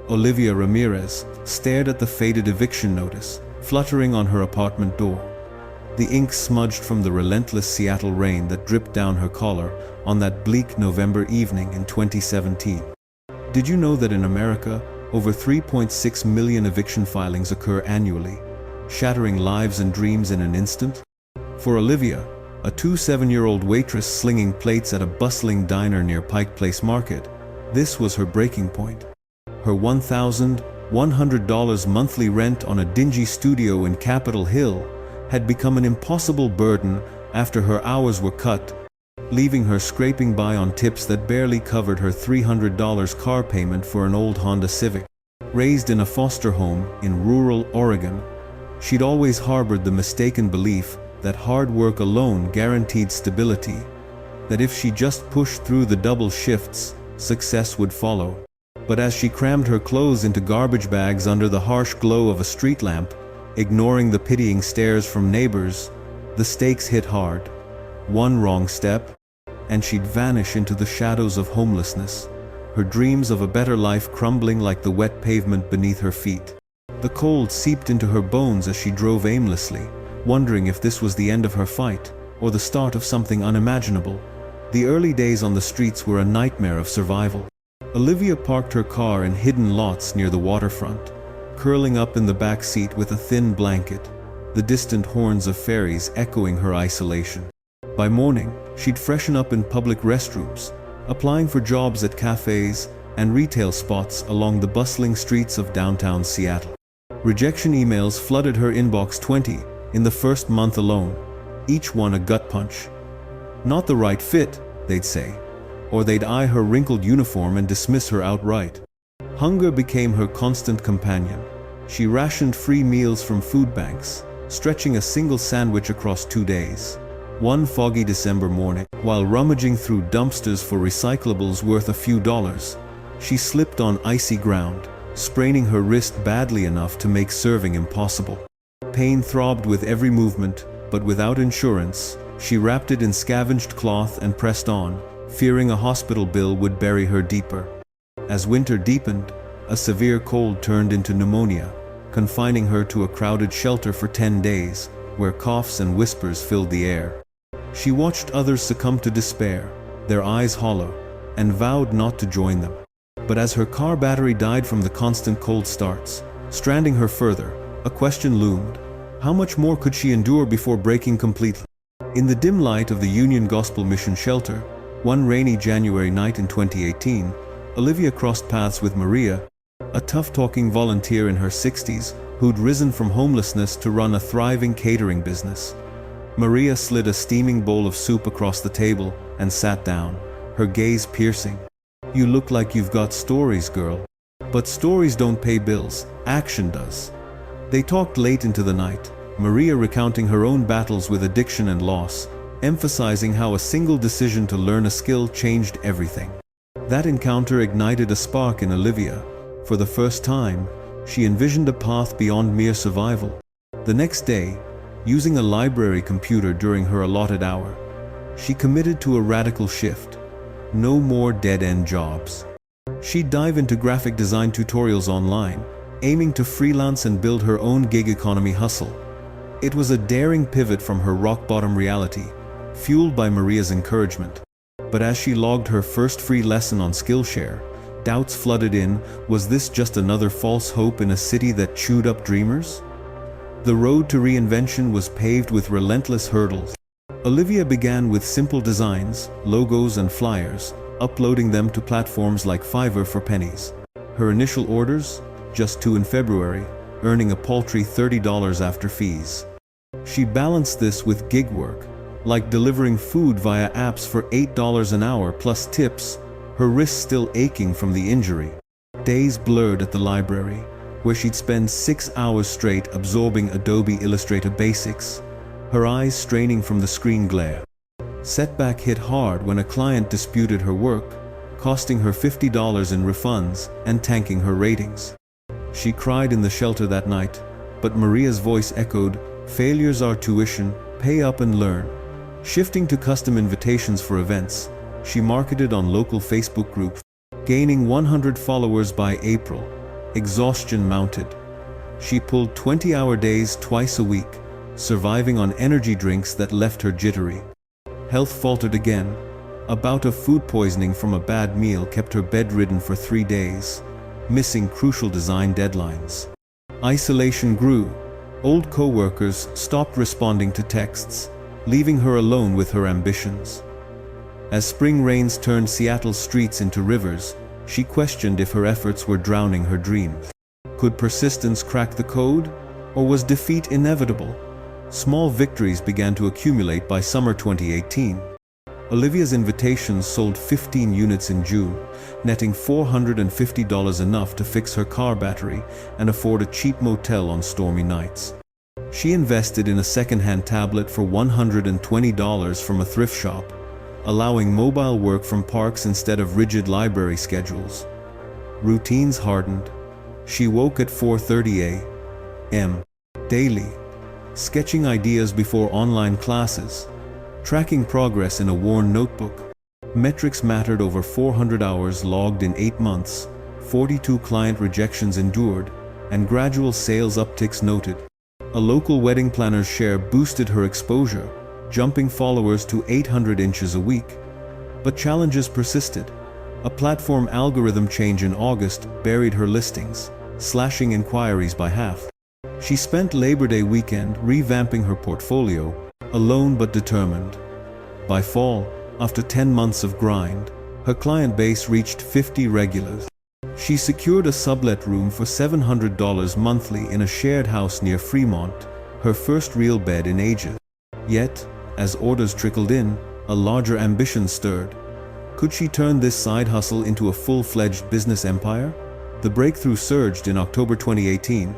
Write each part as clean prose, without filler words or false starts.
Olivia Ramirez, stared at the faded eviction notice, fluttering on her apartment door. The ink smudged from the relentless Seattle rain that dripped down her collar on that bleak November evening in 2017. Did you know that in America, over 3.6 million eviction filings occur annually, shattering lives and dreams in an instant? For Olivia, a 27-year-old waitress slinging plates at a bustling diner near Pike Place Market, this was her breaking point. Her $1,100 monthly rent on a dingy studio in Capitol Hill had become an impossible burden after her hours were cut, leaving her scraping by on tips that barely covered her $300 car payment for an old Honda Civic. Raised in a foster home in rural Oregon, she'd always harbored the mistaken belief that hard work alone guaranteed stability, that if she just pushed through the double shifts, success would follow. But as she crammed her clothes into garbage bags under the harsh glow of a street lamp, ignoring the pitying stares from neighbors, the stakes hit hard. One wrong step, and she'd vanish into the shadows of homelessness, her dreams of a better life crumbling like the wet pavement beneath her feet. The cold seeped into her bones as she drove aimlessly, wondering if this was the end of her fight, or the start of something unimaginable. The early days on the streets were a nightmare of survival. Olivia parked her car in hidden lots near the waterfront, curling up in the back seat with a thin blanket, the distant horns of ferries echoing her isolation. By morning, she'd freshen up in public restrooms, applying for jobs at cafes and retail spots along the bustling streets of downtown Seattle. Rejection emails flooded her inbox 20 in the first month alone, each one a gut punch. Not the right fit, they'd say, or they'd eye her wrinkled uniform and dismiss her outright. Hunger became her constant companion. She rationed free meals from food banks, stretching a single sandwich across 2 days. One foggy December morning, while rummaging through dumpsters for recyclables worth a few dollars, she slipped on icy ground, spraining her wrist badly enough to make serving impossible. Pain throbbed with every movement, but without insurance, she wrapped it in scavenged cloth and pressed on, fearing a hospital bill would bury her deeper. As winter deepened, a severe cold turned into pneumonia, confining her to a crowded shelter for 10 days, where coughs and whispers filled the air. She watched others succumb to despair, their eyes hollow, and vowed not to join them. But as her car battery died from the constant cold starts, stranding her further, a question loomed. How much more could she endure before breaking completely? In the dim light of the Union Gospel Mission shelter, one rainy January night in 2018, Olivia crossed paths with Maria, a tough-talking volunteer in her 60s who'd risen from homelessness to run a thriving catering business. Maria slid a steaming bowl of soup across the table and sat down, her gaze piercing. "You look like you've got stories, girl." But stories don't pay bills, action does. They talked late into the night, Maria recounting her own battles with addiction and loss, emphasizing how a single decision to learn a skill changed everything. That encounter ignited a spark in Olivia. For the first time, she envisioned a path beyond mere survival. The next day, using a library computer during her allotted hour, she committed to a radical shift. No more dead-end jobs. She'd dive into graphic design tutorials online, aiming to freelance and build her own gig economy hustle. It was a daring pivot from her rock-bottom reality, fueled by Maria's encouragement. But as she logged her first free lesson on Skillshare, doubts flooded in. Was this just another false hope in a city that chewed up dreamers? The road to reinvention was paved with relentless hurdles. Olivia began with simple designs, logos and flyers, uploading them to platforms like Fiverr for pennies. Her initial orders? Just 2 in February, earning a paltry $30 after fees. She balanced this with gig work, like delivering food via apps for $8 an hour plus tips, her wrists still aching from the injury. Days blurred at the library, where she'd spend 6 hours straight absorbing Adobe Illustrator basics, her eyes straining from the screen glare. Setback hit hard when a client disputed her work, costing her $50 in refunds and tanking her ratings. She cried in the shelter that night, but Maria's voice echoed, "Failures are tuition, pay up and learn." Shifting to custom invitations for events, she marketed on local Facebook groups, gaining 100 followers by April, Exhaustion mounted. She pulled 20-hour days twice a week, surviving on energy drinks that left her jittery. Health faltered again. A bout of food poisoning from a bad meal kept her bedridden for 3 days, missing crucial design deadlines. Isolation grew. Old co-workers stopped responding to texts, leaving her alone with her ambitions. As spring rains turned Seattle's streets into rivers, she questioned if her efforts were drowning her dreams. Could persistence crack the code, or was defeat inevitable? Small victories began to accumulate by summer 2018. Olivia's invitations sold 15 units in June, netting $450, enough to fix her car battery and afford a cheap motel on stormy nights. She invested in a second-hand tablet for $120 from a thrift shop, allowing mobile work from parks instead of rigid library schedules. Routines hardened. She woke at 4:30 a.m. daily, sketching ideas before online classes, tracking progress in a worn notebook. Metrics mattered: over 400 hours logged in 8 months, 42 client rejections endured, and gradual sales upticks noted. A local wedding planner's share boosted her exposure, jumping followers to 800 inches a week. But challenges persisted. A platform algorithm change in August buried her listings, slashing inquiries by half. She spent Labor Day weekend revamping her portfolio, alone but determined. By fall, after 10 months of grind, her client base reached 50 regulars. She secured a sublet room for $700 monthly in a shared house near Fremont, her first real bed in ages. Yet, as orders trickled in, a larger ambition stirred. Could she turn this side hustle into a full-fledged business empire? The breakthrough surged in October 2018.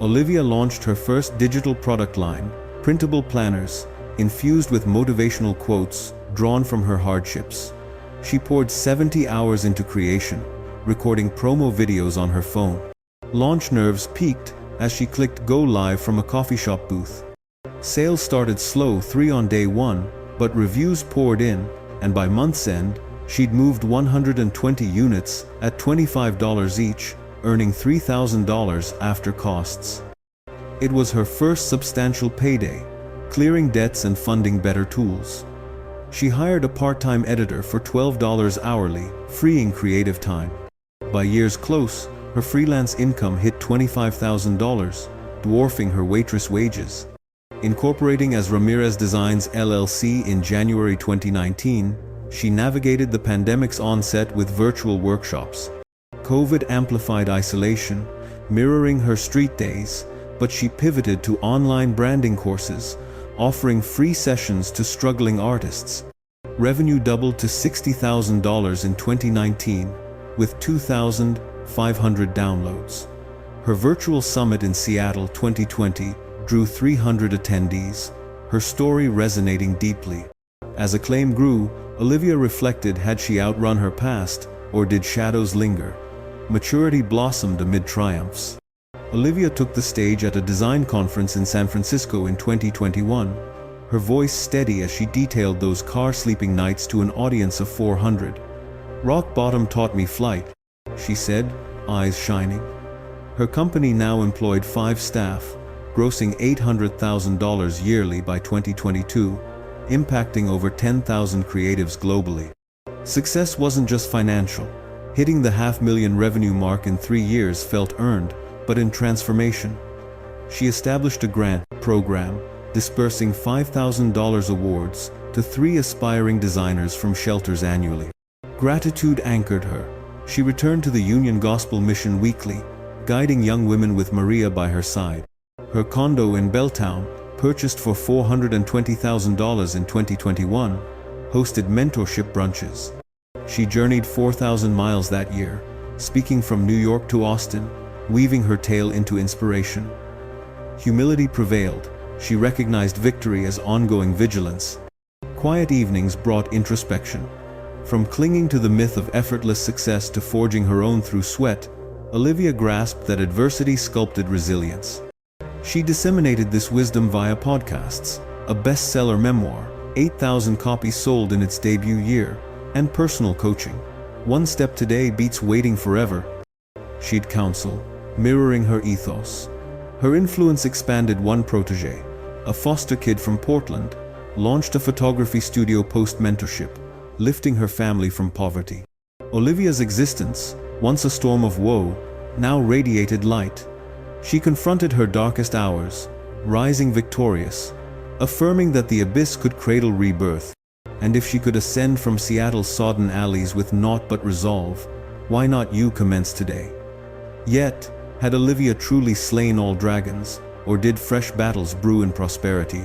Olivia launched her first digital product line, printable planners, infused with motivational quotes drawn from her hardships. She poured 70 hours into creation, recording promo videos on her phone. Launch nerves peaked as she clicked go live from a coffee shop booth. Sales started slow 3 on day 1, but reviews poured in, and by month's end, she'd moved 120 units at $25 each, earning $3,000 after costs. It was her first substantial payday, clearing debts and funding better tools. She hired a part-time editor for $12 hourly, freeing creative time. By year's close, her freelance income hit $25,000, dwarfing her waitress wages. Incorporating as Ramirez Designs LLC in January 2019, she navigated the pandemic's onset with virtual workshops. COVID amplified isolation, mirroring her street days, but she pivoted to online branding courses, offering free sessions to struggling artists. Revenue doubled to $60,000 in 2019, with 2,500 downloads. Her virtual summit in Seattle 2020 drew 300 attendees, her story resonating deeply. As acclaim grew, Olivia reflected, had she outrun her past, or did shadows linger? Maturity blossomed amid triumphs. Olivia took the stage at a design conference in San Francisco in 2021, her voice steady as she detailed those car-sleeping nights to an audience of 400. "Rock bottom taught me flight," she said, eyes shining. Her company now employed 5 staff, grossing $800,000 yearly by 2022, impacting over 10,000 creatives globally. Success wasn't just financial. Hitting the $500,000 revenue mark in 3 years felt earned, but in transformation. She established a grant program, dispersing $5,000 awards to 3 aspiring designers from shelters annually. Gratitude anchored her. She returned to the Union Gospel Mission weekly, guiding young women with Maria by her side. Her condo in Belltown, purchased for $420,000 in 2021, hosted mentorship brunches. She journeyed 4,000 miles that year, speaking from New York to Austin, weaving her tale into inspiration. Humility prevailed. She recognized victory as ongoing vigilance. Quiet evenings brought introspection. From clinging to the myth of effortless success to forging her own through sweat, Olivia grasped that adversity sculpted resilience. She disseminated this wisdom via podcasts, a bestseller memoir, 8,000 copies sold in its debut year, and personal coaching. "One step today beats waiting forever." she'd counsel, mirroring her ethos. Her influence expanded. One protege, a foster kid from Portland, launched a photography studio post-mentorship, lifting her family from poverty. Olivia's existence, once a storm of woe, now radiated light. She confronted her darkest hours, rising victorious, affirming that the abyss could cradle rebirth. And if she could ascend from Seattle's sodden alleys with naught but resolve, why not you commence today? Yet, had Olivia truly slain all dragons, or did fresh battles brew in prosperity?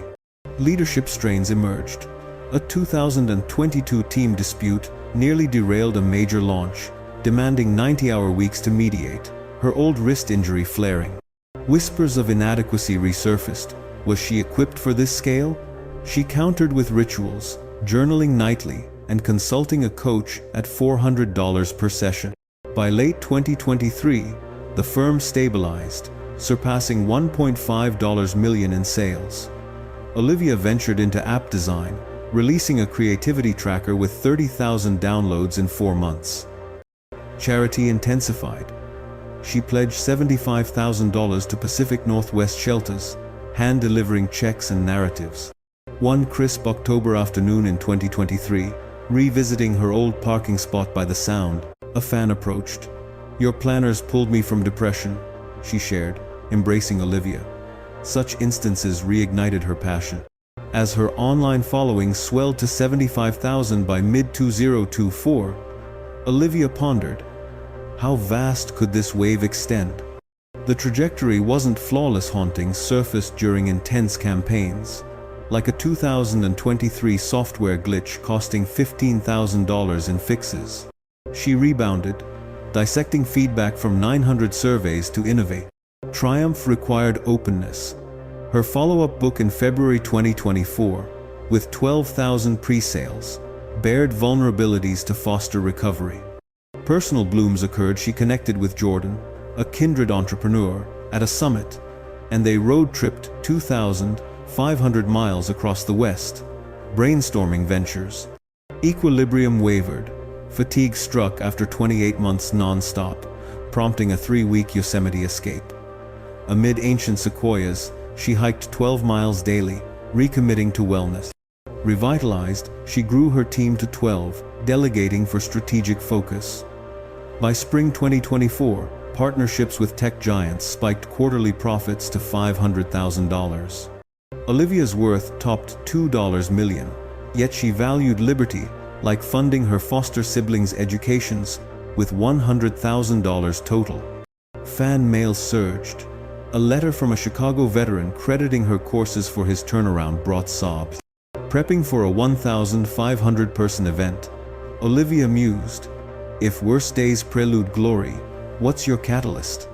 Leadership strains emerged. A 2022 team dispute nearly derailed a major launch, demanding 90-hour weeks to mediate, her old wrist injury flaring. Whispers of inadequacy resurfaced. Was she equipped for this scale? She countered with rituals, journaling nightly, and consulting a coach at $400 per session. By late 2023, the firm stabilized, surpassing $1.5 million in sales. Olivia ventured into app design, releasing a creativity tracker with 30,000 downloads in 4 months. Charity intensified. She pledged $75,000 to Pacific Northwest shelters, hand-delivering checks and narratives. One crisp October afternoon in 2023, revisiting her old parking spot by the Sound, a fan approached. "Your planners pulled me from depression," she shared, embracing Olivia. Such instances reignited her passion. As her online following swelled to 75,000 by mid-2024, Olivia pondered, how vast could this wave extend? The trajectory wasn't flawless. Hauntings surfaced during intense campaigns, like a 2023 software glitch costing $15,000 in fixes. She rebounded, dissecting feedback from 900 surveys to innovate. Triumph required openness. Her follow-up book in February 2024, with 12,000 pre-sales, bared vulnerabilities to foster recovery. Personal blooms occurred. She connected with Jordan, a kindred entrepreneur, at a summit, and they road-tripped 2,500 miles across the West, brainstorming ventures. Equilibrium wavered. Fatigue struck after 28 months non-stop, prompting a 3-week Yosemite escape. Amid ancient sequoias, she hiked 12 miles daily, recommitting to wellness. Revitalized, she grew her team to 12, delegating for strategic focus. By spring 2024, partnerships with tech giants spiked quarterly profits to $500,000. Olivia's worth topped $2 million, yet she valued liberty, like funding her foster siblings' educations, with $100,000 total. Fan mail surged. A letter from a Chicago veteran crediting her courses for his turnaround brought sobs. Prepping for a 1,500-person event, Olivia mused, "If worst days prelude glory, what's your catalyst?"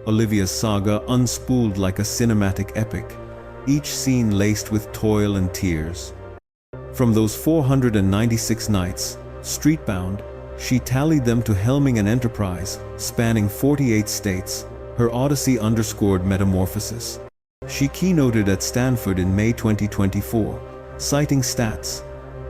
Olivia's saga unspooled like a cinematic epic, each scene laced with toil and tears. From those 496 nights, streetbound, she tallied them to helming an enterprise spanning 48 states. Her odyssey underscored metamorphosis. She keynoted at Stanford in May 2024, citing stats: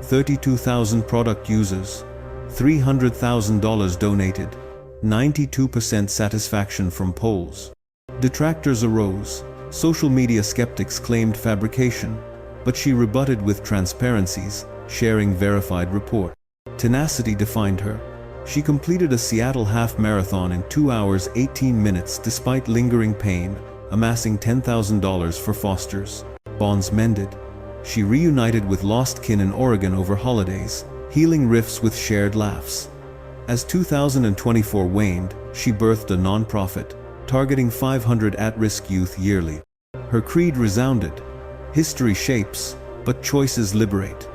32,000 product users, $300,000 donated, 92% satisfaction from polls. Detractors arose. Social media skeptics claimed fabrication, but she rebutted with transparencies, sharing verified report. Tenacity defined her. She completed a Seattle half marathon in 2 hours 18 minutes despite lingering pain, amassing $10,000 for fosters. Bonds mended. She reunited with lost kin in Oregon over holidays, healing rifts with shared laughs. As 2024 waned, she birthed a nonprofit, targeting 500 at-risk youth yearly. Her creed resounded: history shapes, but choices liberate.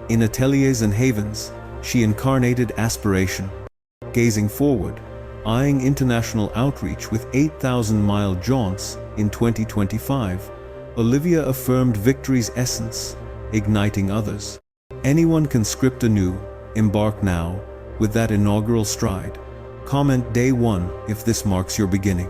In ateliers and havens, she incarnated aspiration. Gazing forward, eyeing international outreach with 8,000-mile jaunts in 2025, Olivia affirmed victory's essence, igniting others. Anyone can script anew, embark now, with that inaugural stride. Comment day 1 if this marks your beginning.